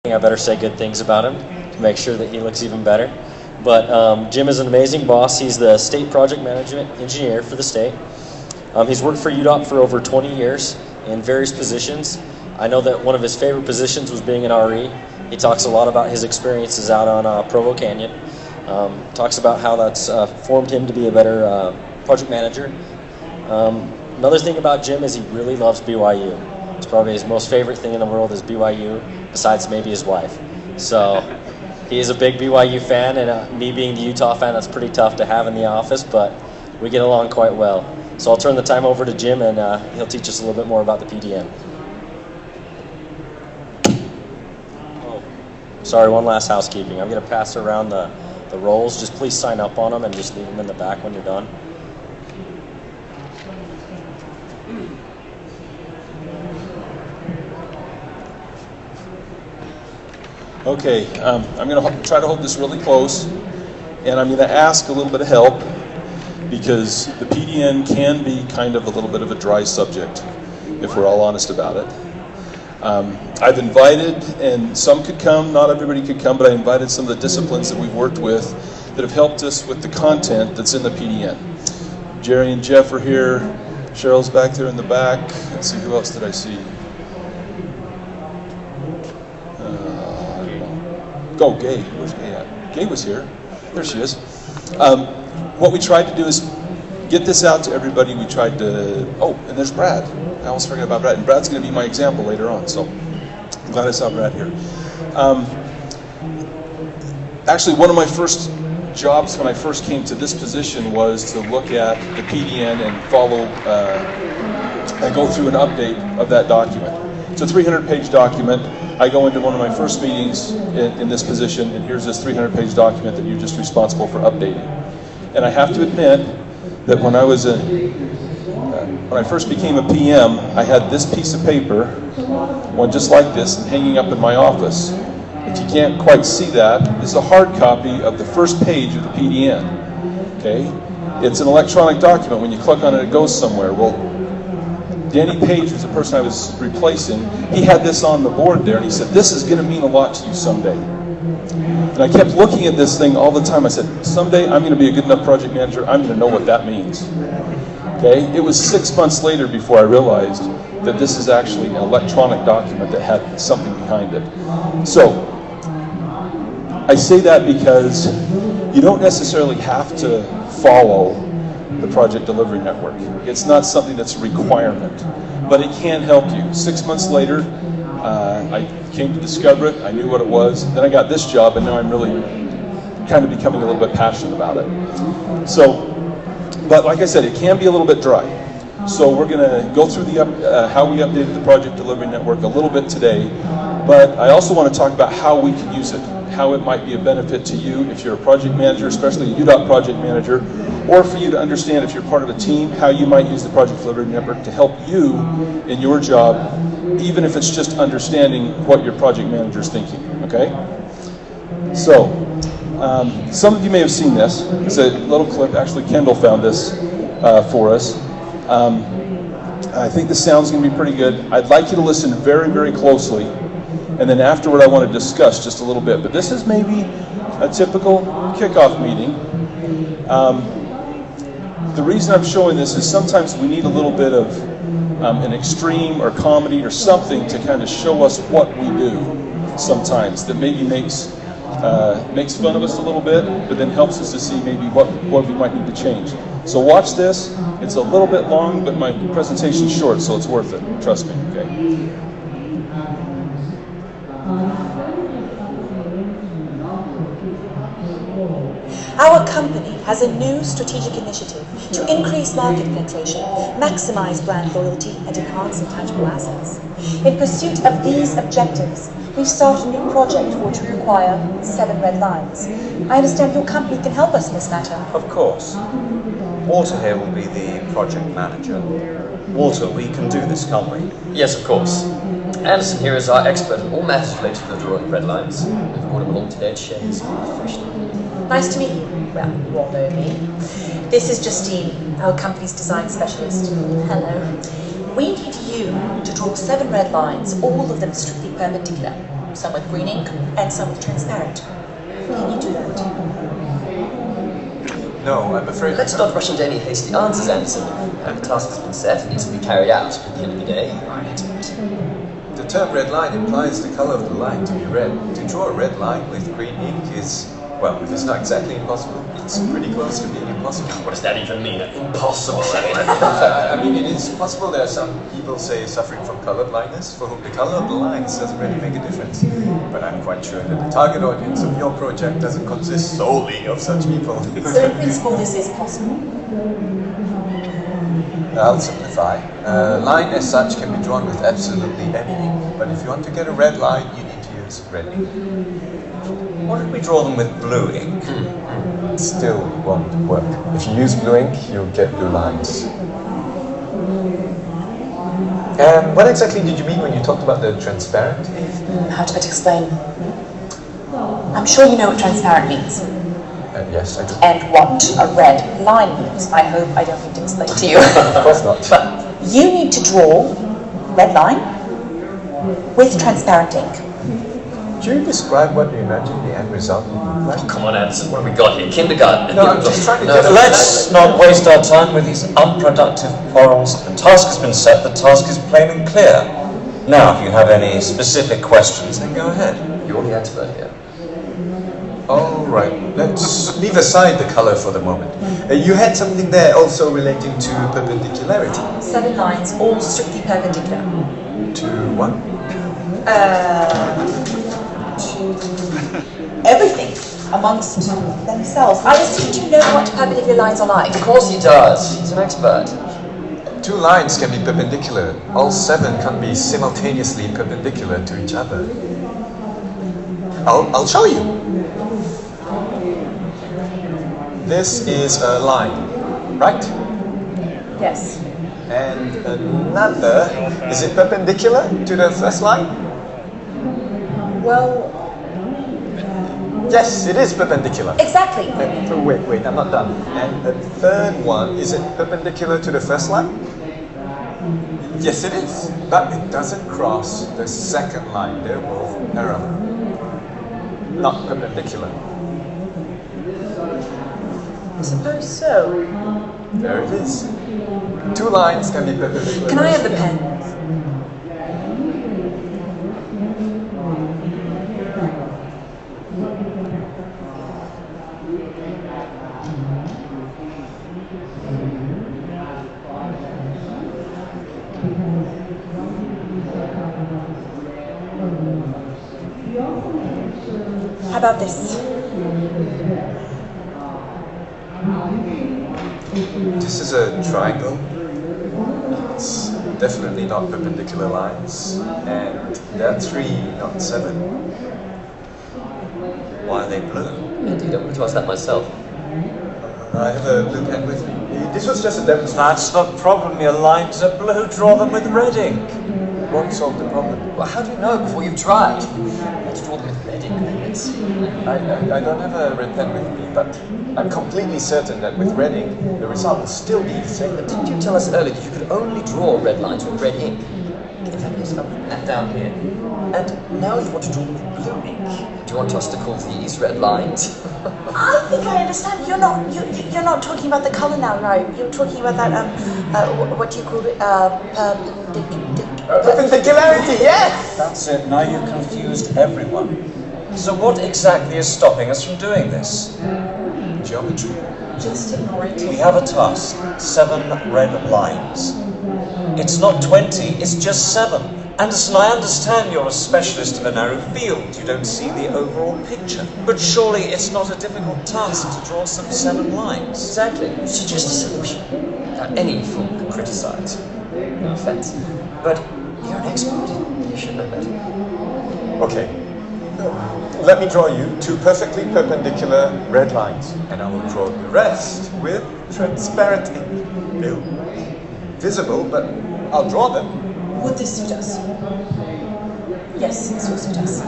I better say good things about him to make sure that he looks even better. But Jim is an amazing boss. He's the state project management engineer for the state. He's worked for UDOT for over 20 years in various positions. I know that one of his favorite positions was being an RE. He talks a lot about his experiences out on Provo Canyon. Talks about how that's formed him to be a better project manager. Another thing about Jim is he really loves BYU. It's probably his most favorite thing in the world is BYU, besides maybe his wife. So he is a big BYU fan, and me being the Utah fan, that's pretty tough to have in the office, but we get along quite well. So I'll turn the time over to Jim, and he'll teach us a little bit more about the PDN. Oh, sorry, one last housekeeping. I'm going to pass around the roles. Just please sign up on them and just leave them in the back when you're done. Okay, I'm going to try to hold this really close, and I'm going to ask a little bit of help because the PDN can be kind of a little bit of a dry subject, if we're all honest about it. I've invited, and some could come, not everybody could come, but I invited some of the disciplines that we've worked with that have helped us with the content that's in the PDN. Jerry and Jeff are here. Cheryl's back there in the back. Let's see, who else did I see? Oh, Gay. Where's Gay at? Gay was here. There she is. What we tried to do is get this out to everybody. We tried to... Oh, and there's Brad. I almost forgot about Brad. And Brad's going to be my example later on, so I'm glad I saw Brad here. Actually, one of my first jobs when I first came to this position was to look at the PDN and follow and go through an update of that document. It's a 300-page document. I go into one of my first meetings in this position, and here's this 300-page document that you're just responsible for updating. And I have to admit that when I first became a PM, I had this piece of paper, one just like this, hanging up in my office. If you can't quite see that, this is a hard copy of the first page of the PDN. Okay, it's an electronic document. When you click on it, it goes somewhere. Well, Danny Page was the person I was replacing. He had this on the board there, and he said, "This is going to mean a lot to you someday." And I kept looking at this thing all the time. I said, "Someday I'm going to be a good enough project manager. I'm going to know what that means." Okay. It was 6 months later before I realized that this is actually an electronic document that had something behind it. So I say that because you don't necessarily have to follow the project delivery network. It's not something that's a requirement, but it can help you. 6 months later, I came to discover it. I knew what it was. Then I got this job, and now I'm really kind of becoming a little bit passionate about it. So, but like I said, it can be a little bit dry. So we're going to go through the how we updated the project delivery network a little bit today, but I also want to talk about how we can use it, how it might be a benefit to you if you're a project manager, especially a UDOT project manager, or for you to understand if you're part of a team, how you might use the project delivery network to help you in your job, even if it's just understanding what your project manager is thinking, okay? So, some of you may have seen this. It's a little clip. Actually, Kendall found this for us. I think the sound's going to be pretty good. I'd like you to listen very, very closely, and then afterward I want to discuss just a little bit. But this is maybe a typical kickoff meeting. The reason I'm showing this is sometimes we need a little bit of an extreme or comedy or something to kind of show us what we do sometimes that maybe makes fun of us a little bit, but then helps us to see maybe what we might need to change. So watch this. It's a little bit long, but my presentation's short, so it's worth it. Trust me, okay? Our company has a new strategic initiative to increase market penetration, maximize brand loyalty, and enhance intangible assets. In pursuit of these objectives, we've started a new project for which we require 7 red lines. I understand your company can help us in this matter. Of course. Walter here will be the project manager. Walter, we can do this, can't we? Yes, of course. Anderson here is our expert on all matters related to the drawing of red lines. We've brought him along today to share his professional. Nice to meet you. Well, you all know me. This is Justine, our company's design specialist. Hello. We need you to draw 7 red lines, all of them strictly perpendicular. some with green ink, and some with transparent. Can you do that? No, I'm afraid. Let's not rush into any hasty answers, Anderson. The task has been set and needs to be carried out. At the end of the day, you're an expert. The term red line implies the color of the line to be red. To draw a red line with green ink is, well, if it's not exactly impossible, it's pretty close to being impossible. What does that even mean? Impossible. I mean, it is possible. There are some people, say, suffering from color blindness, for whom the color of the lines doesn't really make a difference. But I'm quite sure that the target audience of your project doesn't consist solely of such people. So in principle, this is possible. I'll simplify. A line as such can be drawn with absolutely any ink, but if you want to get a red line, you need to use red ink. What if we draw them with blue ink? It still won't work. If you use blue ink, you'll get blue lines. What exactly did you mean when you talked about the transparent ink? How to better explain? I'm sure you know what transparent means, Yes, I do. and what a red line means. I hope I don't need to explain to you. Of course not. You need to draw red line with transparent ink. Could you describe what you imagine the end result would look like? Come on, Anderson, what have we got here? Kindergarten? No, I'm just trying to get a... Let's not waste our time with these unproductive quarrels. The task has been set, the task is plain and clear. Now, if you have any specific questions, then go ahead. You're the expert here. All right, let's leave aside the color for the moment. You had something there also relating to perpendicularity. 7 lines, all strictly perpendicular. To what? Everything amongst themselves. Alice, do you know what perpendicular lines are like? Of course he does. He's an expert. 2 lines can be perpendicular. All 7 can be simultaneously perpendicular to each other. I'll show you. This is a line, right? Yes. And another, is it perpendicular to the first line? Well, Yes, it is perpendicular. exactly. Wait, I'm not done. And the third one, is it perpendicular to the first line? Yes, it is. But it doesn't cross the second line. They're both parallel, not perpendicular. I suppose so. There it is. 2 lines can be perpendicular. Can I have the pen? How about this? This is a triangle. It's definitely not perpendicular lines. And there are 3, not 7. Why are they blue? Indeed, I wanted to ask that myself. I have a blue pen with me. This was just a demonstration. That's the problem, your lines are blue, draw them with red ink. Won't solve the problem. Well, how do you know before you've tried? Let's draw them with red ink, then. Let's see. I don't have a red pen with me, but I'm completely certain that with red ink, the result will still be the same. But didn't you tell us earlier that you could only draw red lines with red ink? In fact, yes, I've written that down here. And now you want to draw them with blue ink. Do you want us to call these red lines? I think I understand. You're not talking about the color now, right? You're talking about that what do you call it? Perpendicularity, yes! That's it, now you've confused everyone. So what exactly is stopping us from doing this? Geometry. Just ignore it. We have a task, 7 red lines. It's not 20, it's just 7. Anderson, I understand you're a specialist in a narrow field. You don't see the overall picture. But surely it's not a difficult task to draw some 7 lines. Exactly. Suggest a solution. Without any fool can criticize. No offense. But you're an expert. You should know better. Okay. Let me draw you 2 perfectly perpendicular red lines, and I will draw the rest with transparent ink. They'll be visible, but I'll draw them. Would this suit us? Yes, this will suit us.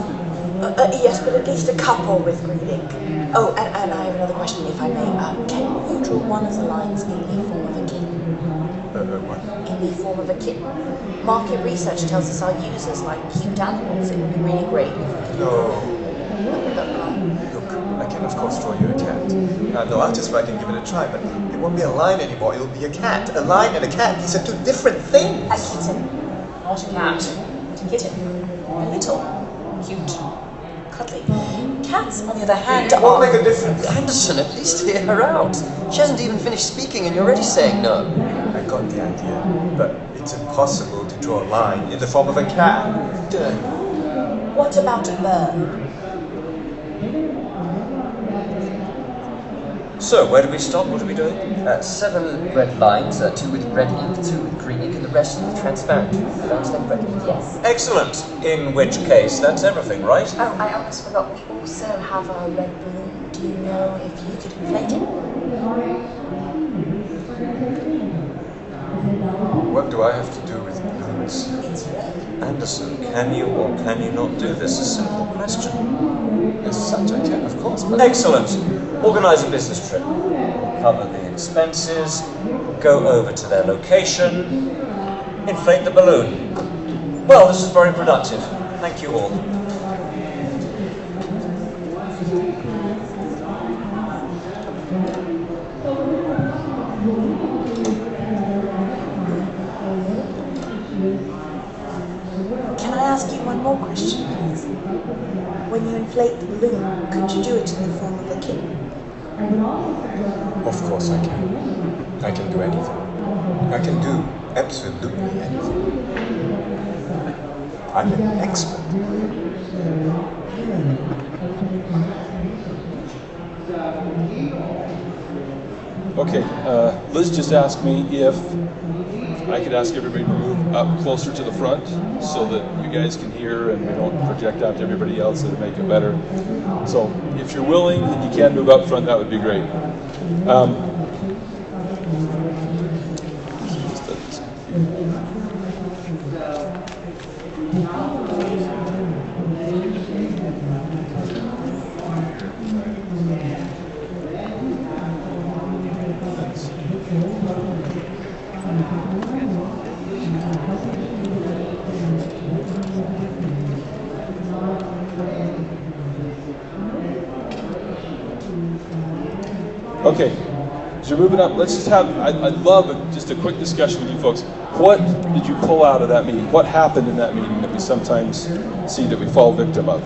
Yes, but at least a couple with green ink. Oh, and I have another question, if I may. Can you draw one of the lines in the form of a king? What? In the form of a kitten. Market research tells us our users like cute animals. It would be really great if we could... No. Look, I can of course draw you a cat. I'm no artist, but I can give it a try, but it won't be a lion anymore, it'll be a cat. A lion and a cat, these are two different things. A kitten, not a cat. A kitten. A little, cute, cuddly. Cats, on the other hand, It won't make a difference. Anderson, at least hear her out. She hasn't even finished speaking and you're already saying no. I got the idea, but it's impossible to draw a line in the form of a cat. What about a bird? So, where do we stop? What are we doing? 7 red lines, 2 with red ink, 2 with green ink, and the rest with transparent. Sounds like red ink. Yes. Excellent. In which case, that's everything, right? Oh, I almost forgot. We also have our red balloon. Do you know if you could inflate it? What do I have to do with balloons? It's red. Anderson, can you or can you not do this? A simple question. As such, I can, of course, but Excellent. Organize a business trip. Cover the expenses. Go over to their location. Inflate the balloon. Well, this is very productive. Thank you all. Can I ask you one more question, please? When you inflate the balloon, could you do it in the form of a kitten? of course I can. I can do anything. I can do absolutely anything. I'm an expert. Okay, Liz just asked me if I could ask everybody to move up closer to the front so that you guys can hear and we don't project out to everybody else and make it better. So if you're willing and you can move up front, that would be great. Okay, as you're moving up, let's just have, I'd love just a quick discussion with you folks. What did you pull out of that meeting? What happened in that meeting that we sometimes see that we fall victim of?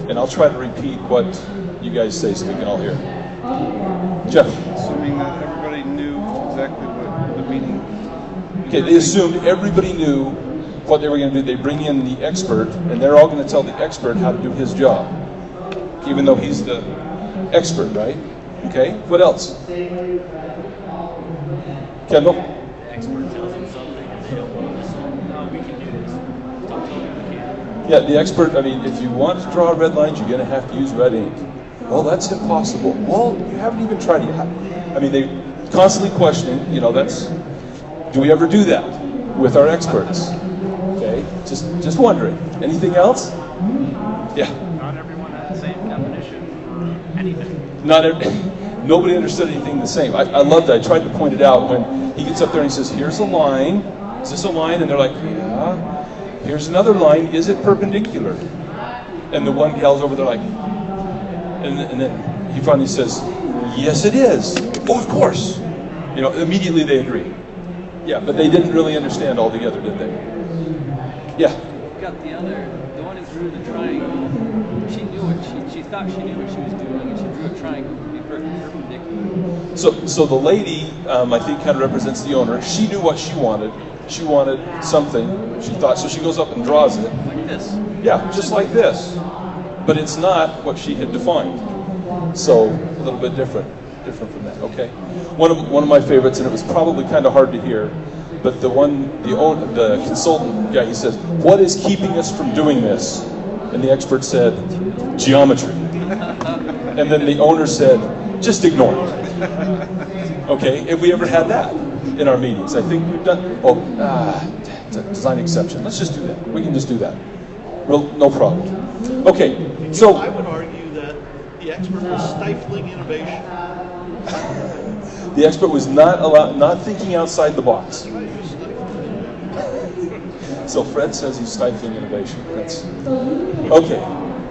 And I'll try to repeat what you guys say so we can all hear. Jeff. Assuming that everybody knew exactly what the meeting... Okay, they assumed everybody knew what they were going to do. They bring in the expert, and they're all going to tell the expert how to do his job, even though he's the expert, right? Okay, what else? Kendall? The expert tells them something and they don't want to listen. No, we can do this. Don't tell them we can't. Yeah, the expert, I mean, if you want to draw red lines, you're going to have to use red ink. Well, that's impossible. Well, you haven't even tried it. I mean, they constantly questioning, you know, that's, do we ever do that with our experts? Okay, just wondering. Anything else? Yeah. Not everyone has the same definition for anything. Nobody understood anything the same. I loved it. I tried to point it out when he gets up there and he says, here's a line. Is this a line? And they're like, yeah. Here's another line. Is it perpendicular? And the one gal's over there like, and then he finally says, yes, it is. Oh, of course. You know, immediately they agree. Yeah, but they didn't really understand all together, did they? Yeah. Got the one who drew the triangle. She knew what she thought she knew what she was doing, and she drew a triangle to be perpendicular. So the lady, I think, kind of represents the owner. She knew what she wanted. She wanted something. She thought, so she goes up and draws it. Like this. Yeah, just like this. But it's not what she had defined. So a little bit different from that. Okay. One of my favorites, and it was probably kind of hard to hear, but the consultant guy, he says, "What is keeping us from doing this?" And the expert said, "Geometry." And then the owner said, "Just ignore it." Okay. Have we ever had that in our meetings? I think we've done. Design exception. Let's just do that. We can just do that. Well, no problem. Okay. So I would argue that the expert was stifling innovation. the expert was not thinking outside the box. So Fred says he's stifling innovation. That's okay.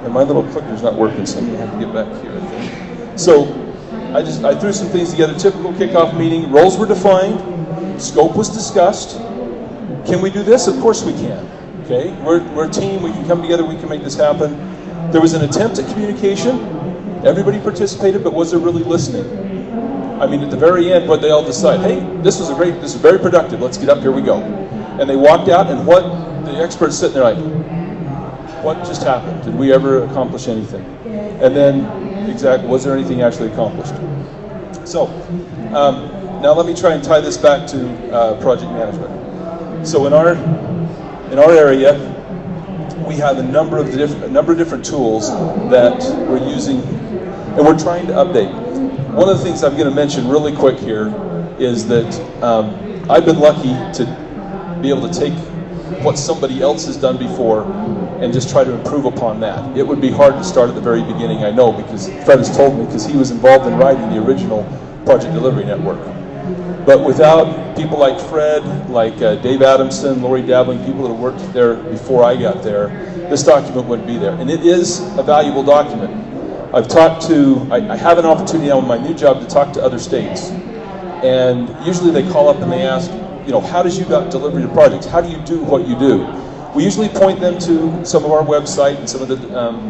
And my little clicker's not working, so I'm gonna have to get back here, I think. So I threw some things together. Typical kickoff meeting. Roles were defined. Scope was discussed. Can we do this? Of course we can. Okay, we're a team. We can come together. We can make this happen. There was an attempt at communication. Everybody participated, but was there really listening? I mean, at the very end, what they all decide, hey, this is very productive. Let's get up. Here we go. And they walked out, and what the experts sitting there like, what just happened? Did we ever accomplish anything? And then, exactly, was there anything actually accomplished? So, now let me try and tie this back to project management. So in our area, we have a number of different tools that we're using, and we're trying to update. One of the things I'm going to mention really quick here is that I've been lucky to be able to take what somebody else has done before and just try to improve upon that. It would be hard to start at the very beginning, I know, because Fred has told me, because he was involved in writing the original Project Delivery Network. But without people like Fred, like Dave Adamson, Lori Dabbling, people that have worked there before I got there, this document wouldn't be there. And it is a valuable document. I've talked to, I have an opportunity now in my new job to talk to other states. And usually they call up and they ask, you know, how does UDOT deliver your projects? How do you do what you do? We usually point them to some of our website and some of the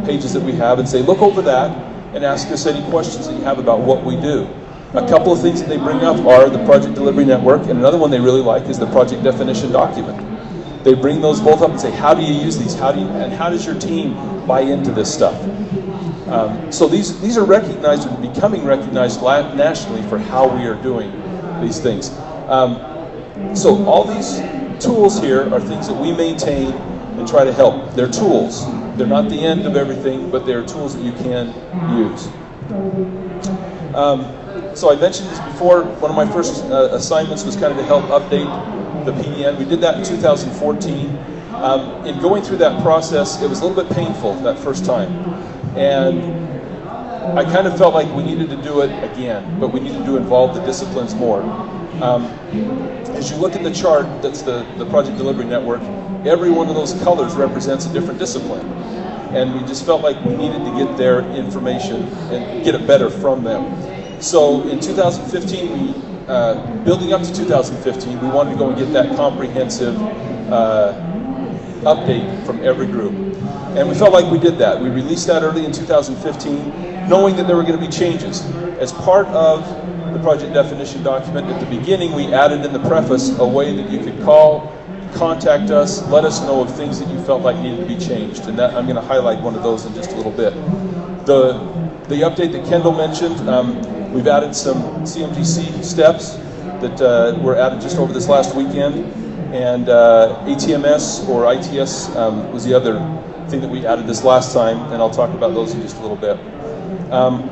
pages that we have and say, look over that and ask us any questions that you have about what we do. A couple of things that they bring up are the Project Delivery Network, and another one they really like is the Project Definition Document. They bring those both up and say, how do you use these? And how does your team buy into this stuff? So these are recognized and becoming recognized nationally for how we are doing these things. So all these tools here are things that we maintain and try to help. They're tools. They're not the end of everything, but they're tools that you can use. So I mentioned this before, one of my first assignments was kind of to help update the PDN. We did that in 2014. In going through that process, it was a little bit painful that first time. And I kind of felt like we needed to do it again, but we needed to involve the disciplines more. As you look at the chart, that's the Project Delivery Network, every one of those colors represents a different discipline. And we just felt like we needed to get their information and get it better from them. So in 2015, building up to 2015, we wanted to go and get that comprehensive update from every group. And we felt like we did that. We released that early in 2015, knowing that there were going to be changes. As part of the project definition document, at the beginning, we added in the preface a way that you could call, contact us, let us know of things that you felt like needed to be changed. And that, I'm going to highlight one of those in just a little bit. The update that Kendall mentioned, we've added some CMGC steps that were added just over this last weekend. And ATMS or ITS was the other thing that we added this last time, and I'll talk about those in just a little bit. On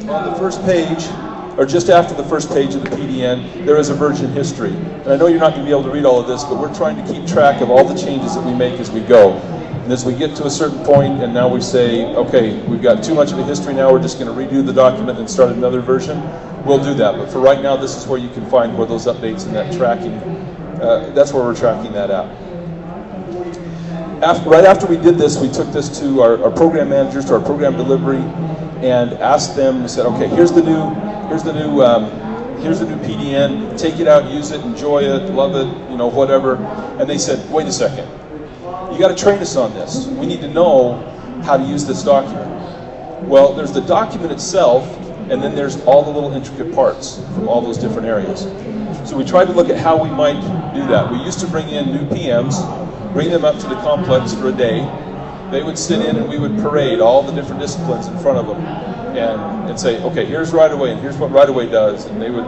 the first page, or just after the first page of the PDN, there is a version history. And I know you're not going to be able to read all of this, but we're trying to keep track of all the changes that we make as we go. And as we get to a certain point, and now we say, okay, we've got too much of a history now, we're just going to redo the document and start another version, we'll do that. But for right now, this is where you can find where those updates and that tracking, that's where we're tracking that out. Right after we did this, we took this to our program managers, to our program delivery, and asked them, we said, okay, here's the new PDN, take it out, use it, enjoy it, love it, you know, whatever. And they said, wait a second, you got to train us on this. We need to know how to use this document. Well, there's the document itself, and then there's all the little intricate parts from all those different areas. So we tried to look at how we might do that. We used to bring in new PMs, bring them up to the complex for a day. They would sit in and we would parade all the different disciplines in front of them and say, okay, here's right-of-way and here's what right-of-way does. And they would,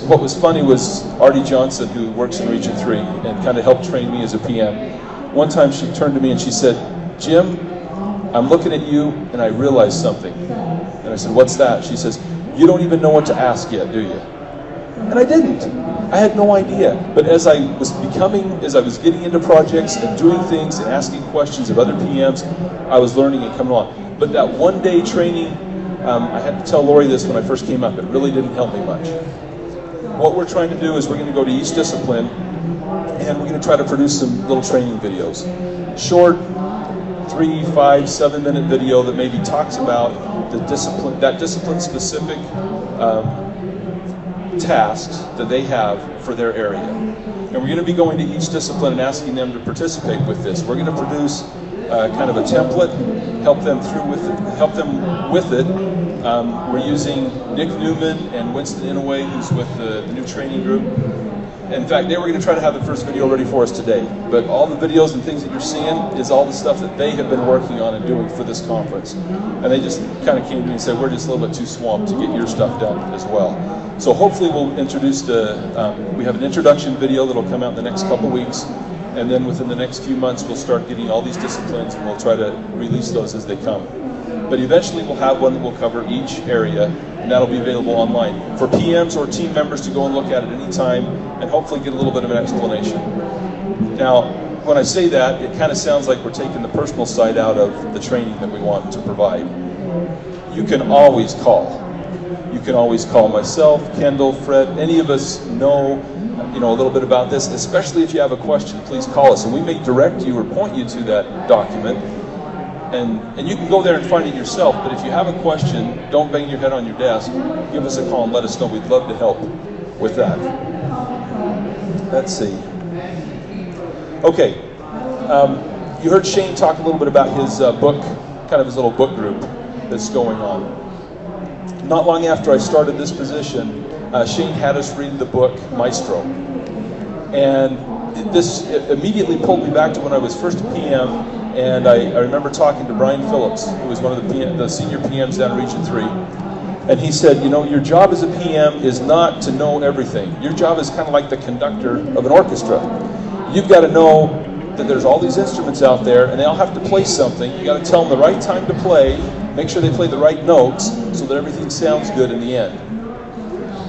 what was funny was Artie Johnson, who works in Region 3 and kind of helped train me as a PM. One time she turned to me and she said, Jim, I'm looking at you and I realized something. And I said, what's that? She says, you don't even know what to ask yet, do you? And I didn't. I had no idea. But as I was getting into projects and doing things and asking questions of other PMs, I was learning and coming along. But that one-day training, I had to tell Lori this when I first came up, it really didn't help me much. What we're trying to do is we're going to go to each discipline and we're going to try to produce some little training videos. Short, 3, 5, 7-minute video that maybe talks about the discipline, that discipline-specific tasks that they have for their area. And we're going to be going to each discipline and asking them to participate with this. We're going to produce kind of a template, help them with it. We're using Nick Newman and Winston Inouye, who's with the new training group. In fact, they were going to try to have the first video ready for us today. But all the videos and things that you're seeing is all the stuff that they have been working on and doing for this conference. And they just kind of came to me and said, we're just a little bit too swamped to get your stuff done as well. So hopefully we'll introduce we have an introduction video that'll come out in the next couple weeks. And then within the next few months, we'll start getting all these disciplines and we'll try to release those as they come. But eventually we'll have one that will cover each area, and that'll be available online for PMs or team members to go and look at it anytime and hopefully get a little bit of an explanation. Now, when I say that, it kind of sounds like we're taking the personal side out of the training that we want to provide. You can always call. You can always call myself, Kendall, Fred, any of us know a little bit about this, especially if you have a question, please call us and we may direct you or point you to that document. And you can go there and find it yourself, but if you have a question, don't bang your head on your desk. Give us a call and let us know. We'd love to help with that. Let's see. Okay. You heard Shane talk a little bit about his book, kind of his little book group that's going on. Not long after I started this position, Shane had us read the book Maestro. And this immediately pulled me back to when I was first a PM. And I remember talking to Brian Phillips, who was one of the senior PMs down at Region 3. And he said, your job as a PM is not to know everything. Your job is kind of like the conductor of an orchestra. You've got to know that there's all these instruments out there, and they all have to play something. You got to tell them the right time to play, make sure they play the right notes, so that everything sounds good in the end.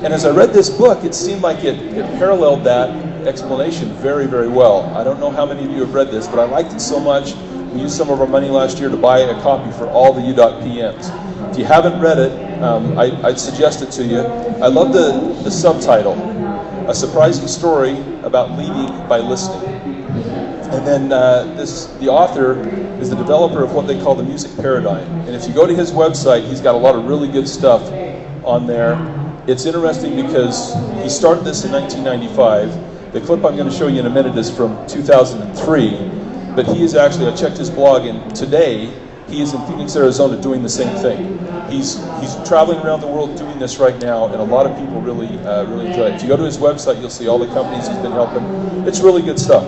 And as I read this book, it seemed like it paralleled that explanation very, very well. I don't know how many of you have read this, but I liked it so much. We used some of our money last year to buy a copy for all the UDOT PMs. If you haven't read it, I'd suggest it to you. I love the subtitle, A Surprising Story About Leading by Listening. And then the author is the developer of what they call the music paradigm. And if you go to his website, he's got a lot of really good stuff on there. It's interesting because he started this in 1995. The clip I'm going to show you in a minute is from 2003. But he is actually, I checked his blog, and today he is in Phoenix, Arizona doing the same thing. He's traveling around the world doing this right now, and a lot of people really enjoy it. If you go to his website, you'll see all the companies he's been helping. It's really good stuff.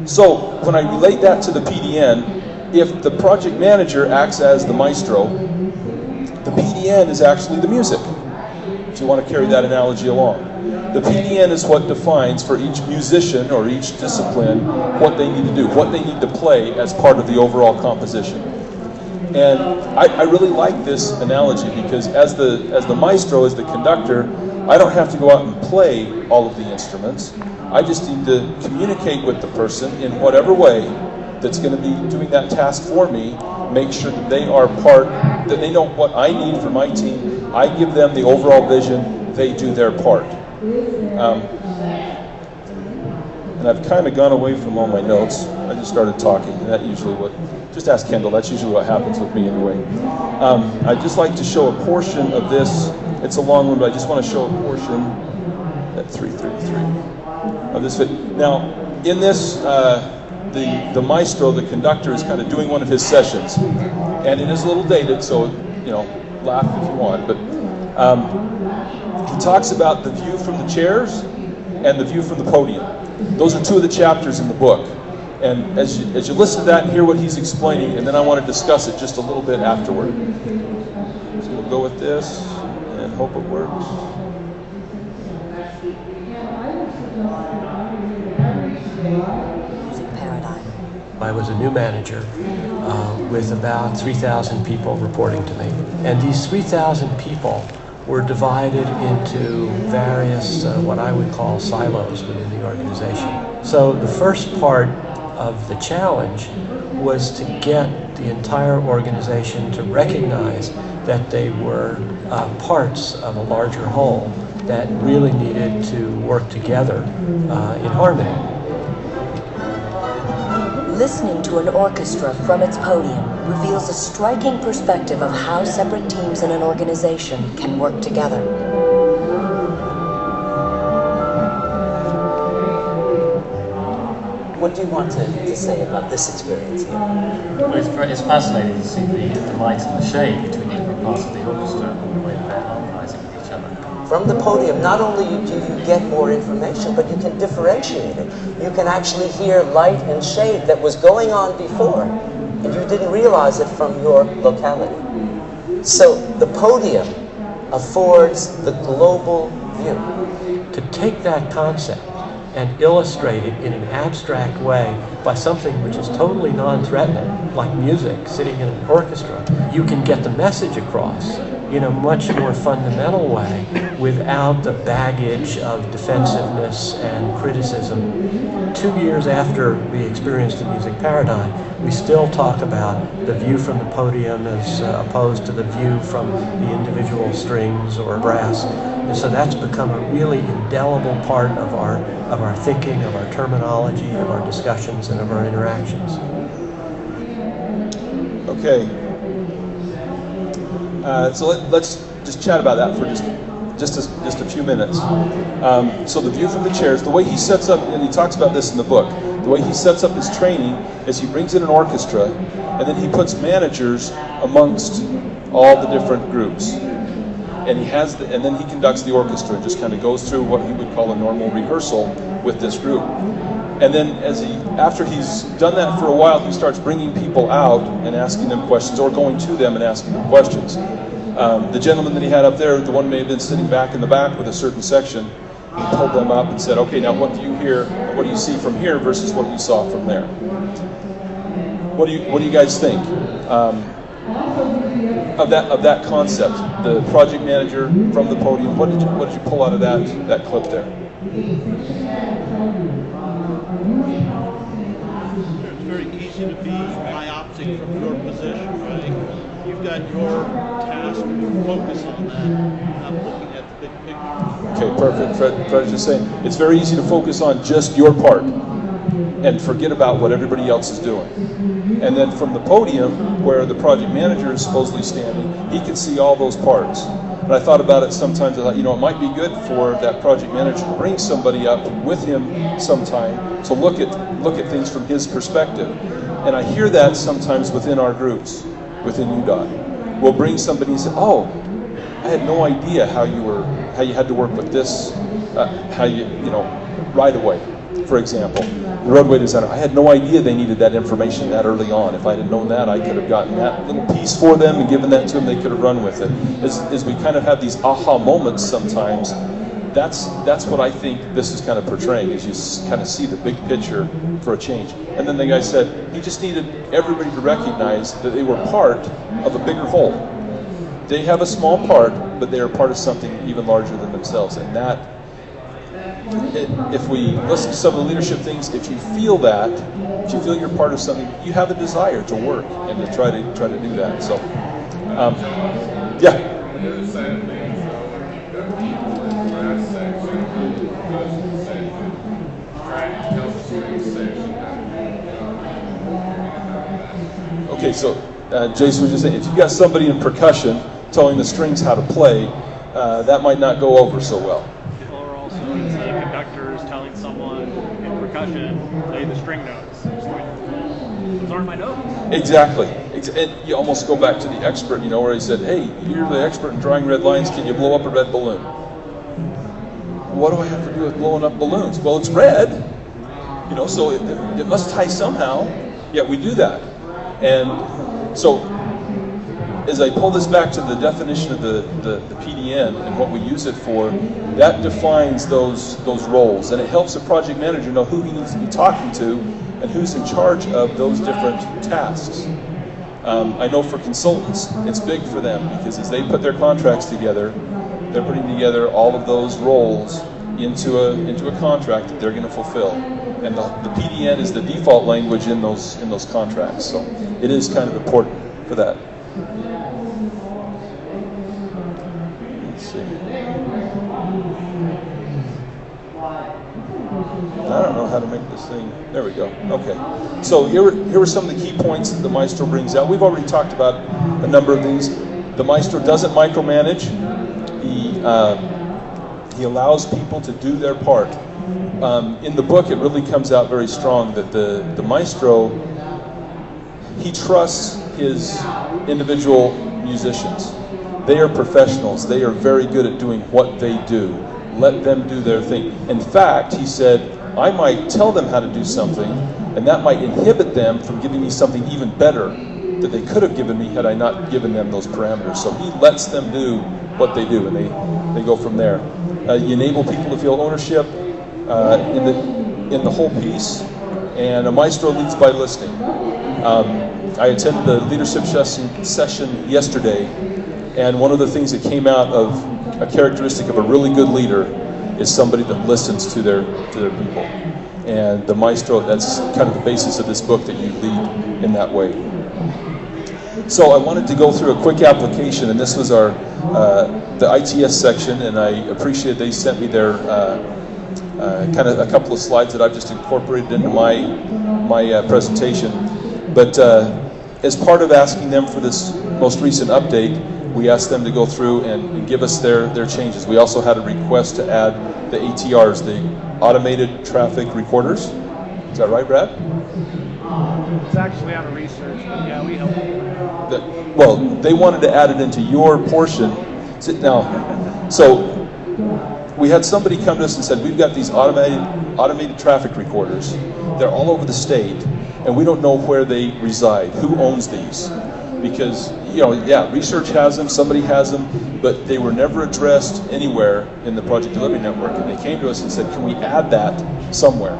So when I relate that to the PDN, if the project manager acts as the maestro, the PDN is actually the music, if you want to carry that analogy along. The PDN is what defines for each musician or each discipline what they need to do, what they need to play as part of the overall composition. And I really like this analogy because as the maestro, as the conductor, I don't have to go out and play all of the instruments. I just need to communicate with the person in whatever way that's going to be doing that task for me, make sure that they are that they know what I need for my team. I give them the overall vision, they do their part. And I've kind of gone away from all my notes. I just started talking, and that usually just ask Kendall, that's usually what happens with me anyway. I'd just like to show a portion of this. It's a long one, but I just want to show a portion at 3:33 of this video. Now, in this, the maestro, the conductor, is kind of doing one of his sessions. And it is a little dated, so, laugh if you want, but he talks about the view from the chairs and the view from the podium. Those are two of the chapters in the book. And as you listen to that and hear what he's explaining, and then I want to discuss it just a little bit afterward. So we'll go with this and hope it works. Music paradigm. I was a new manager with about 3,000 people reporting to me. And these 3,000 people were divided into various, what I would call silos within the organization. So the first part of the challenge was to get the entire organization to recognize that they were parts of a larger whole that really needed to work together in harmony. Listening to an orchestra from its podium reveals a striking perspective of how separate teams in an organization can work together. What do you want to say about this experience here? Well, it's fascinating to see the light and the shade between different parts of the orchestra and the way that they're harmonizing with each other. From the podium, not only do you get more information, but you can differentiate it. You can actually hear light and shade that was going on before, and you didn't realize it from your locality. So the podium affords the global view. To take that concept and illustrate it in an abstract way by something which is totally non-threatening, like music, sitting in an orchestra, you can get the message across in a much more fundamental way without the baggage of defensiveness and criticism. 2 years after we experienced the music paradigm, we still talk about the view from the podium as opposed to the view from the individual strings or brass. And so that's become a really indelible part of our thinking, of our terminology, of our discussions, and of our interactions. Okay. So let's just chat about that for just a few minutes. So the view from the chairs, the way he sets up, and he talks about this in the book, the way he sets up his training is he brings in an orchestra, and then he puts managers amongst all the different groups. And and then he conducts the orchestra and just kind of goes through what he would call a normal rehearsal with this group. And then after he's done that for a while, he starts bringing people out and asking them questions, or going to them and asking them questions. The gentleman that he had up there, the one may have been sitting back in the back with a certain section, he pulled them up and said, okay, now what do you hear, what do you see from here versus what you saw from there? What do you guys think of that concept, the project manager from the podium? What did you pull out of that clip there? It's very easy to be myopic from your position, right? You've got your task to focus on that, not looking at the big picture. Okay, perfect. Fred was just saying, it's very easy to focus on just your part and forget about what everybody else is doing. And then from the podium, where the project manager is supposedly standing, he can see all those parts. And I thought about it sometimes, I thought, it might be good for that project manager to bring somebody up with him sometime to look at things from his perspective. And I hear that sometimes within our groups, within UDOT. We'll bring somebody and say, oh, I had no idea how you had to work with this, right away, for example. The roadway designer, I had no idea they needed that information that early on. If I had known that, I could have gotten that little piece for them and given that to them, they could have run with it. As we kind of have these aha moments sometimes, that's what I think this is kind of portraying, is you kind of see the big picture for a change. And then the guy said he just needed everybody to recognize that they were part of a bigger whole. They have a small part, but they are part of something even larger than themselves. And that, if we listen to some of the leadership things, if you feel that, if you feel you're part of something, you have a desire to work and to try to do that. So, yeah. Okay, so Jason was just saying, if you've got somebody in percussion telling the strings how to play, that might not go over so well. Or also it's conductors telling someone in percussion, play the string notes. Those aren't my notes. Exactly. And you almost go back to the expert, where he said, hey, you're the expert in drawing red lines, can you blow up a red balloon? What do I have to do with blowing up balloons? Well, it's red, so it must tie somehow. Yeah, we do that. And so, as I pull this back to the definition of the PDN and what we use it for, that defines those roles, and it helps the project manager know who he needs to be talking to and who's in charge of those different tasks. I know for consultants, it's big for them, because as they put their contracts together, they're putting together all of those roles into a contract that they're going to fulfill. And the PDN is the default language in those contracts, so it is kind of important for that. Let's see. I don't know how to make this thing. There we go. Okay. So here were some of the key points that the Maestro brings out. We've already talked about a number of these. The Maestro doesn't micromanage. He allows people to do their part. In the book, it really comes out very strong that the Maestro, he trusts his individual musicians. They are professionals. They are very good at doing what they do. Let them do their thing. In fact, he said, I might tell them how to do something, and that might inhibit them from giving me something even better that they could have given me had I not given them those parameters. So he lets them do what they do, and they go from there. You enable people to feel ownership in the whole piece, and a Maestro leads by listening. I attended the leadership session yesterday, and one of the things that came out of a characteristic of a really good leader is somebody that listens to their people. And the Maestro, that's kind of the basis of this book, that you lead in that way. So I wanted to go through a quick application, and this was our the ITS section, and I appreciate they sent me their kind of a couple of slides that I've just incorporated into my presentation. But as part of asking them for this most recent update, we asked them to go through and give us their changes. We also had a request to add the ATRs, the automated traffic recorders. Is that right, Brad? It's actually out of research, but yeah, we help. Well, they wanted to add it into your portion. So we had somebody come to us and said, we've got these automated traffic recorders. They're all over the state, and we don't know where they reside. Who owns these? Because, research has them, somebody has them, but they were never addressed anywhere in the Project Delivery Network. And they came to us and said, can we add that somewhere?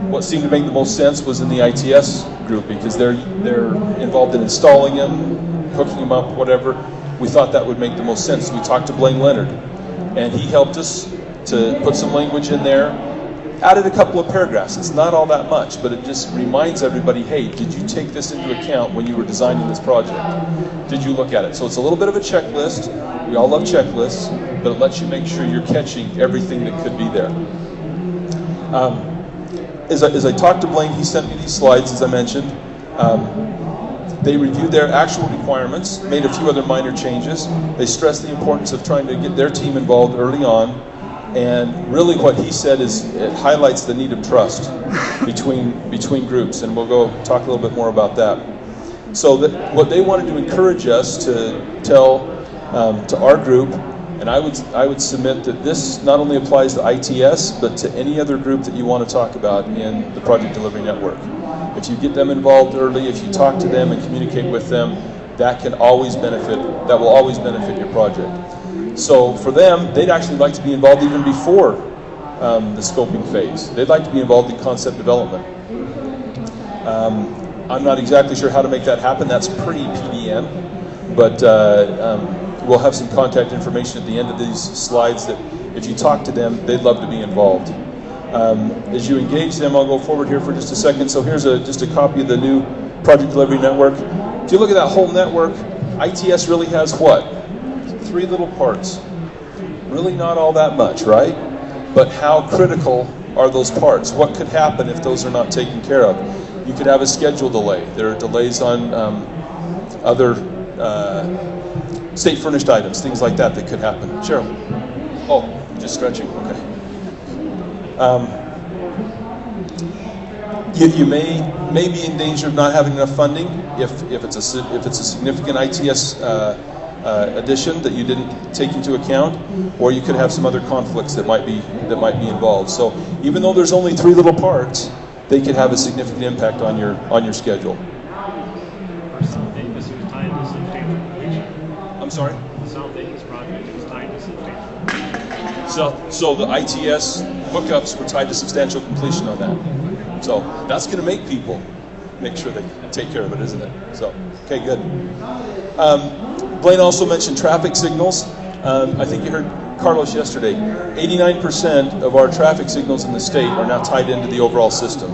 What seemed to make the most sense was in the ITS group, because they're involved in installing them, hooking them up, whatever. We thought that would make the most sense. We talked to Blaine Leonard, and he helped us to put some language in there, added a couple of paragraphs. It's not all that much, but it just reminds everybody, hey, did you take this into account when you were designing this project? Did you look at it? So it's a little bit of a checklist. We all love checklists, but it lets you make sure you're catching everything that could be there. As I talked to Blaine, he sent me these slides, as I mentioned. They reviewed their actual requirements, made a few other minor changes. They stressed the importance of trying to get their team involved early on. And really what he said is it highlights the need of trust between groups. And we'll go talk a little bit more about that. So what they wanted to encourage us to tell to our group, and I would submit that this not only applies to ITS, but to any other group that you want to talk about in the Project Delivery Network. If you get them involved early, if you talk to them and communicate with them, that will always benefit your project. So for them, they'd actually like to be involved even before the scoping phase. They'd like to be involved in concept development. I'm not exactly sure how to make that happen. That's pre-PDN, but we'll have some contact information at the end of these slides that if you talk to them, they'd love to be involved. As you engage them, I'll go forward here for just a second. So here's just a copy of the new Project Delivery Network. If you look at that whole network, ITS really has what? 3 little parts. Really not all that much, right? But how critical are those parts? What could happen if those are not taken care of? You could have a schedule delay. There are delays on other state furnished items, things like that could happen. Cheryl? Oh, just stretching, okay. You may be in danger of not having enough funding if it's a significant ITS addition that you didn't take into account, or you could have some other conflicts that might be involved. So even though there's only 3 little parts, they could have a significant impact on your schedule. For South Davis, it was tied to substantial completion. I'm sorry? The South Davis project was tied to substantial completion. So the ITS hookups were tied to substantial completion on that. So that's going to make people make sure they take care of it, isn't it? So, okay, good. Blaine also mentioned traffic signals. I think you heard Carlos yesterday. 89% of our traffic signals in the state are now tied into the overall system.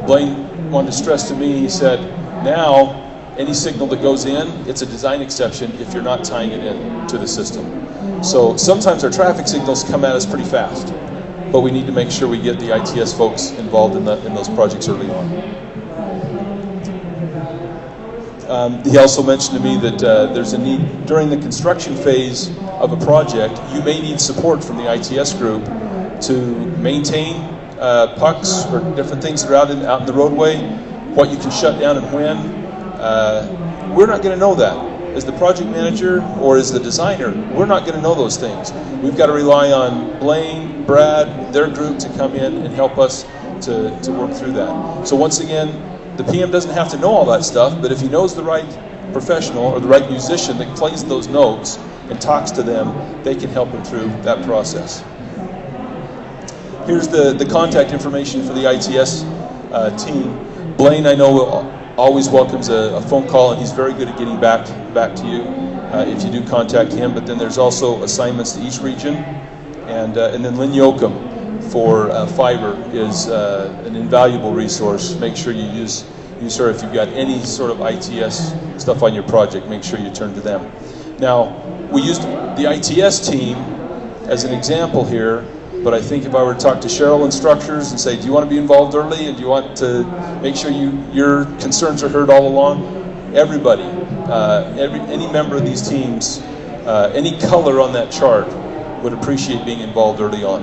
Blaine wanted to stress to me, he said, now any signal that goes in, it's a design exception if you're not tying it in to the system. So sometimes our traffic signals come at us pretty fast. but we need to make sure we get the ITS folks involved in those projects early on. He also mentioned to me that there's a need, during the construction phase of a project, you may need support from the ITS group to maintain pucks or different things that are out in the roadway, what you can shut down and when. We're not going to know that. As the project manager or as the designer, we're not going to know those things. We've got to rely on Blaine, Brad, their group to come in and help us to work through that. So once again, the PM doesn't have to know all that stuff, but if he knows the right professional or the right musician that plays those notes and talks to them, they can help him through that process. Here's the contact information for the ITS team. Blaine, I know, always welcomes a phone call, and he's very good at getting back to you if you do contact him. But then there's also assignments to each region, and then Lynn Yoakum for fiber is an invaluable resource. Make sure you use her if you've got any sort of ITS stuff on your project. Make sure you turn to them. Now, we used the ITS team as an example here, but I think if I were to talk to Cheryl and structures and say, do you want to be involved early and do you want to make sure your concerns are heard all along? Everybody, any member of these teams, any color on that chart would appreciate being involved early on.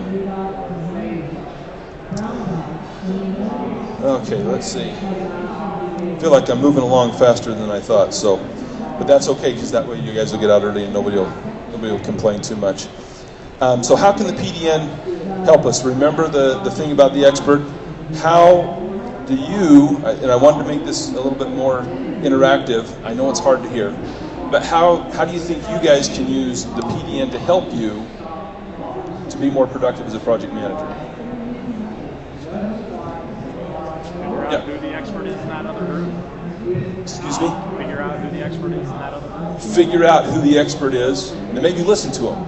Okay, let's see. I feel like I'm moving along faster than I thought, but that's okay, because that way you guys will get out early and nobody will complain too much. So how can the PDN help us? Remember the thing about the expert. How do you, and I wanted to make this a little bit more interactive, I know it's hard to hear, but how do you think you guys can use the PDN to help you to be more productive as a project manager? Figure out who the expert is in that other group. Excuse me? Figure out who the expert is in that other group. Figure out who the expert is, and maybe listen to them.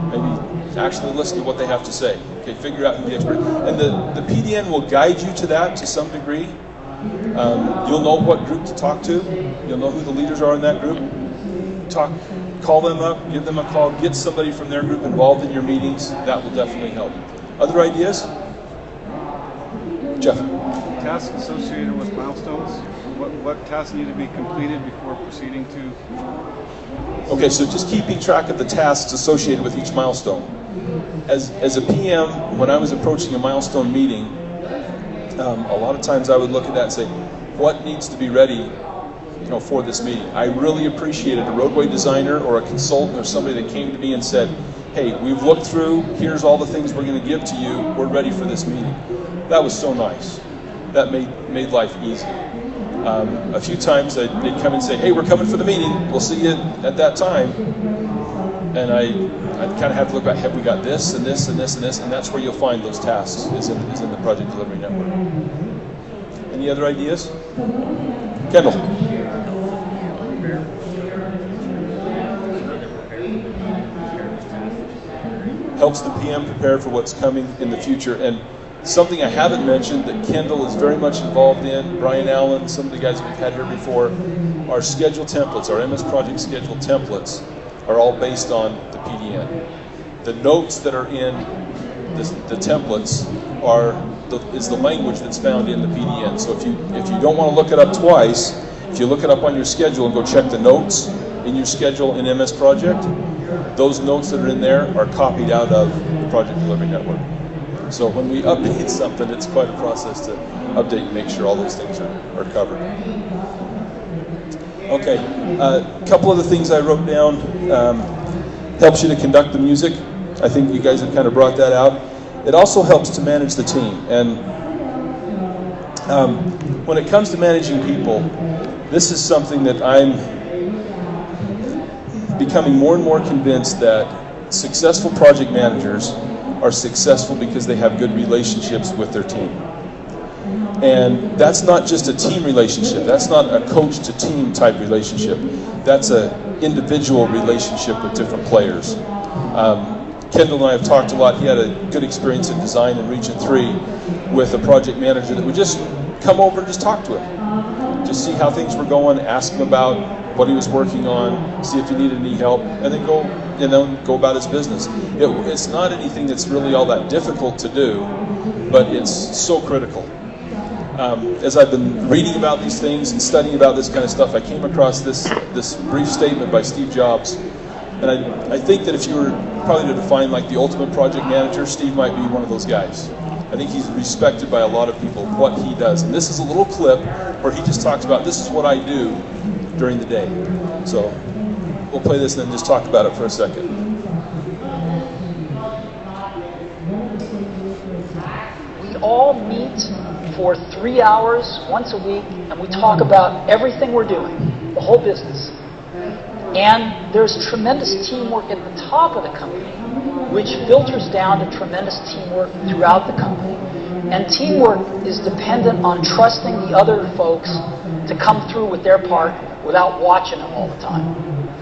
Maybe actually listen to what they have to say. Okay, figure out who the expert is. And the PDN will guide you to that to some degree. You'll know what group to talk to. You'll know who the leaders are in that group. Call them up, give them a call, get somebody from their group involved in your meetings. That will definitely help. Other ideas? Jeff? Tasks associated with milestones. What tasks need to be completed before proceeding to? Okay, so just keeping track of the tasks associated with each milestone. As a PM, when I was approaching a milestone meeting, a lot of times I would look at that and say, what needs to be ready, for this meeting? I really appreciated a roadway designer or a consultant or somebody that came to me and said, hey, we've looked through, here's all the things we're going to give to you, we're ready for this meeting. That was so nice. That made life easy. A few times they'd come and say, hey, we're coming for the meeting, we'll see you at that time. And I'd kind of have to look back, have we got this and this and this and this? And that's where you'll find those tasks, is in the Project Delivery Network. Any other ideas? Kendall. Helps the PM prepare for what's coming in the future. And something I haven't mentioned that Kendall is very much involved in, Brian Allen, some of the guys we've had here before, our schedule templates, our MS Project schedule templates are all based on the PDN. The notes that are in the templates is the language that's found in the PDN. So if you don't want to look it up twice, if you look it up on your schedule and go check the notes in your schedule in MS Project, those notes that are in there are copied out of the Project Delivery Network. So when we update something, it's quite a process to update and make sure all those things are covered. Okay, a couple of the things I wrote down. Helps you to conduct the music. I think you guys have kind of brought that out. It also helps to manage the team. And when it comes to managing people, this is something that I'm becoming more and more convinced that successful project managers are successful because they have good relationships with their team. And that's not just a team relationship. That's not a coach to team type relationship. That's an individual relationship with different players. Kendall and I have talked a lot. He had a good experience in design in Region 3 with a project manager that would just come over and just talk to him. just see how things were going, ask him about what he was working on, see if he needed any help, and then go about his business. It's not anything that's really all that difficult to do, but it's so critical. As I've been reading about these things and studying about this kind of stuff, I came across this brief statement by Steve Jobs. And I think that if you were probably to define like the ultimate project manager, Steve might be one of those guys. I think he's respected by a lot of people, what he does. And this is a little clip where he just talks about, this is what I do during the day. So we'll play this and then just talk about it for a second. We all meet for 3 hours once a week, and we talk about everything we're doing, the whole business. And there's tremendous teamwork at the top of the company, which filters down to tremendous teamwork throughout the company. And teamwork is dependent on trusting the other folks to come through with their part without watching them all the time,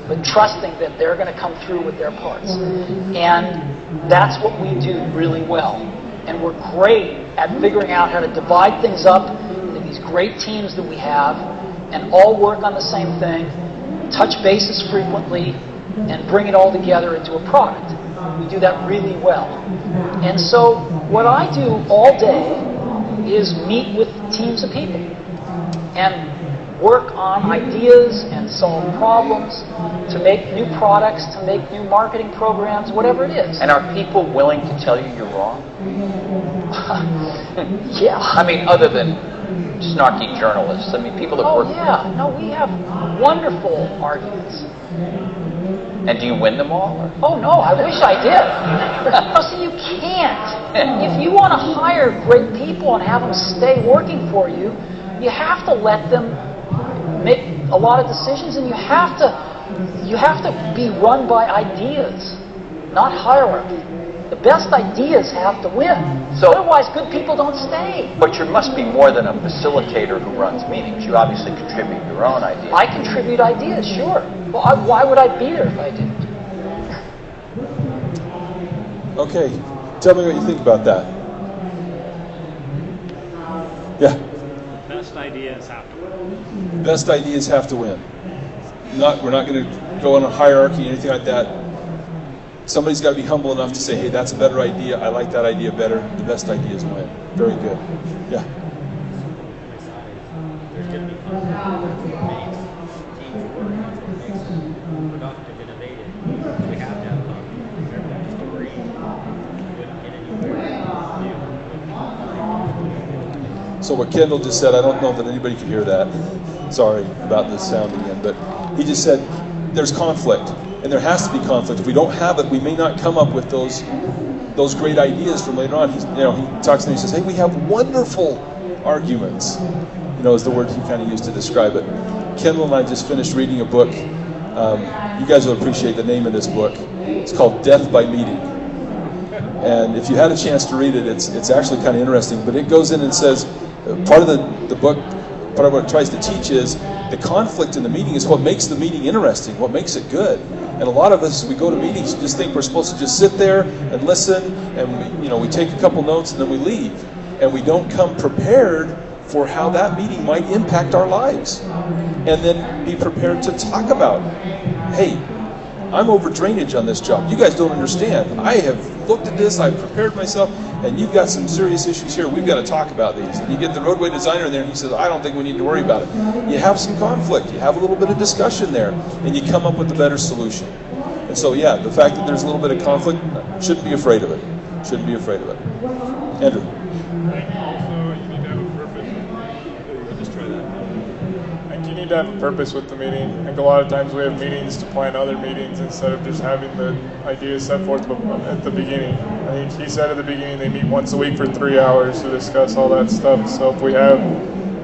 but trusting that they're going to come through with their parts. And that's what we do really well. And we're great at figuring out how to divide things up into these great teams that we have and all work on the same thing, touch bases frequently, and bring it all together into a product. We do that really well. And so what I do all day is meet with teams of people and work on ideas and solve problems to make new products, to make new marketing programs, whatever it is. And are people willing to tell you you're wrong? Yeah. I mean, other than snarky journalists. I mean, people that work. Oh, yeah. No, we have wonderful arguments. And do you win them all? Or? Oh, no, I wish I did. No, see, you can't. If you want to hire great people and have them stay working for you, you have to let them make a lot of decisions, and you have to be run by ideas, not hierarchy. The best ideas have to win. So, otherwise, good people don't stay. But you must be more than a facilitator who runs meetings. You obviously contribute your own ideas. I contribute ideas, sure. Well, why would I be there if I didn't? Okay, tell me what you think about that. Yeah. Best ideas have to win. Best ideas have to win. We're not going to go on a hierarchy or anything like that. Somebody's got to be humble enough to say, hey, that's a better idea. I like that idea better. The best ideas win. Very good. Yeah. There's going to be conflict. That's what makes teams work. That's what makes them productive, innovative. We have to have conflict. If everyone just agreed, we wouldn't get anywhere. So what Kendall just said, I don't know that anybody could hear that. Sorry about the sound again, but he just said there's conflict. And there has to be conflict. If we don't have it, we may not come up with those great ideas from later on. He talks and he says, hey, we have wonderful arguments. Is the word he kind of used to describe it. Kendall and I just finished reading a book. You guys will appreciate the name of this book. It's called Death by Meeting. And if you had a chance to read it, it's actually kind of interesting. But it goes in and says, part of the book, part of what it tries to teach is the conflict in the meeting is what makes the meeting interesting, what makes it good. And a lot of us, we go to meetings and just think we're supposed to just sit there and listen, and we take a couple notes and then we leave. And we don't come prepared for how that meeting might impact our lives. And then be prepared to talk about, hey, I'm over drainage on this job. You guys don't understand. I have looked at this, I've prepared myself, and you've got some serious issues here. We've got to talk about these. And you get the roadway designer in there and he says, I don't think we need to worry about it. You have some conflict. You have a little bit of discussion there, and you come up with a better solution. And so, yeah, the fact that there's a little bit of conflict, shouldn't be afraid of it. Shouldn't be afraid of it. Andrew. You need to have a purpose with the meeting. I think a lot of times we have meetings to plan other meetings instead of just having the ideas set forth at the beginning. I think he said at the beginning they meet once a week for 3 hours to discuss all that stuff. So if we have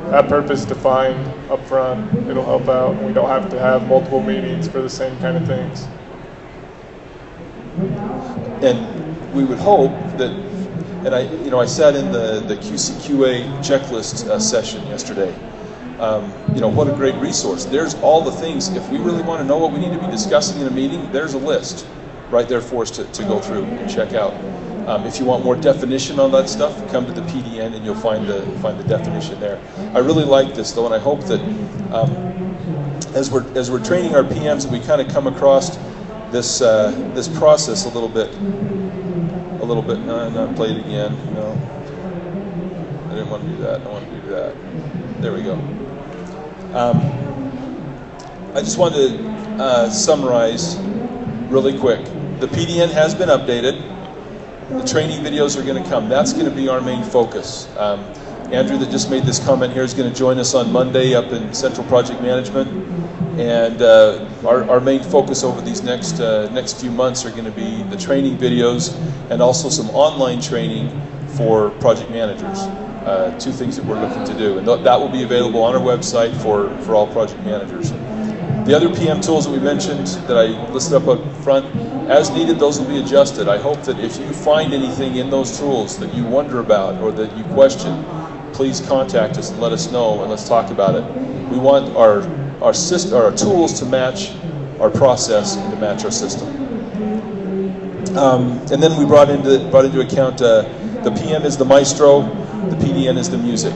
that purpose defined up front, it'll help out. We don't have to have multiple meetings for the same kind of things. And we would hope that, and I sat in the QCQA checklist session yesterday. What a great resource. There's all the things. If we really want to know what we need to be discussing in a meeting, there's a list right there for us to go through and check out. If you want more definition on that stuff, come to the PDN and you'll find the definition there. I really like this though, and I hope that as we're training our PMs, that we kind of come across this this process a little bit. Not play it again. No, I didn't want to do that. I want to do that. There we go. I just wanted to summarize really quick. The PDN has been updated. The training videos are going to come. That's going to be our main focus. Andrew, that just made this comment here, is going to join us on Monday up in Central Project Management. And our main focus over these next few months are going to be the training videos and also some online training for project managers. Two things that we're looking to do. And that will be available on our website for all project managers. The other PM tools that we mentioned that I listed up front, as needed, those will be adjusted. I hope that if you find anything in those tools that you wonder about or that you question, please contact us and let us know, and let's talk about it. We want our tools to match our process and to match our system. And then we brought into account the PM is the maestro, the PDN is the music.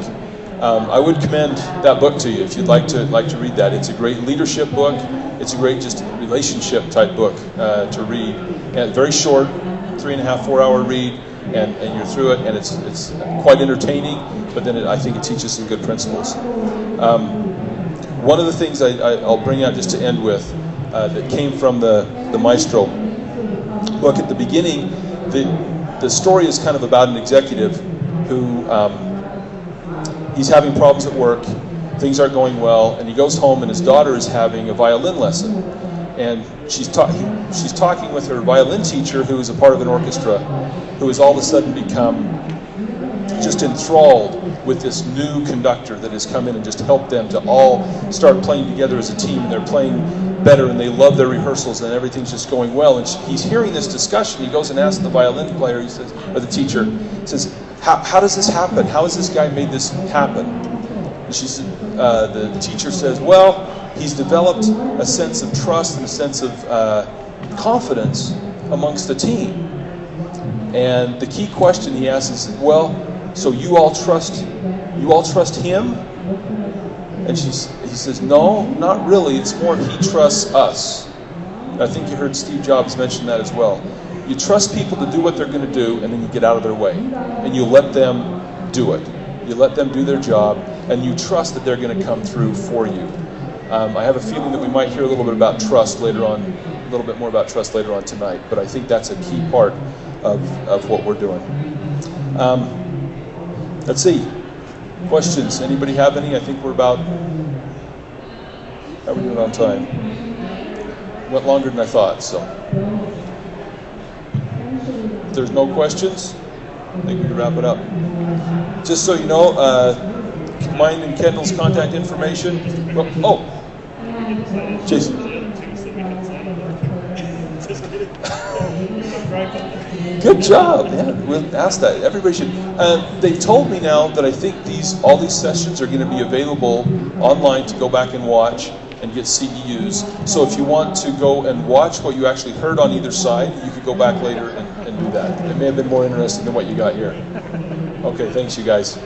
I would commend that book to you if you'd like to read that. It's a great leadership book. It's a great just relationship type book to read, and very short, 3.5, 4 hour read, and you're through it, and it's quite entertaining. But then I think it teaches some good principles. One of the things I'll bring out just to end with that came from the Maestro book at the beginning. The story is kind of about an executive who he's having problems at work, things aren't going well, and he goes home and his daughter is having a violin lesson. And she's talking with her violin teacher, who is a part of an orchestra, who has all of a sudden become just enthralled with this new conductor that has come in and just helped them to all start playing together as a team, and they're playing better and they love their rehearsals and everything's just going well. And he's hearing this discussion. He goes and asks the violin player, he says, or the teacher, says, how does this happen? How has this guy made this happen? And she said, the teacher says, well, he's developed a sense of trust and a sense of confidence amongst the team. And the key question he asks is, well, so you all trust him? And he says, no, not really. It's more he trusts us. And I think you heard Steve Jobs mention that as well. You trust people to do what they're going to do, and then you get out of their way. And you let them do it. You let them do their job, and you trust that they're going to come through for you. I have a feeling that we might hear a little bit about trust later on, a little bit more about trust later on tonight, but I think that's a key part of what we're doing. Let's see. Questions? Anybody have any? I think we're about, how are we doing on time? Went longer than I thought, so. If there's no questions, I think we can wrap it up. Just so you know, mine and Kendall's contact information. Oh, Jason. Good job, man. We'll ask that. Everybody should. They've told me now that I think all these sessions are going to be available online to go back and watch and get CEUs. So if you want to go and watch what you actually heard on either side, you could go back later and do that. It may have been more interesting than what you got here. Okay, thanks you guys.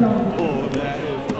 Oh, that is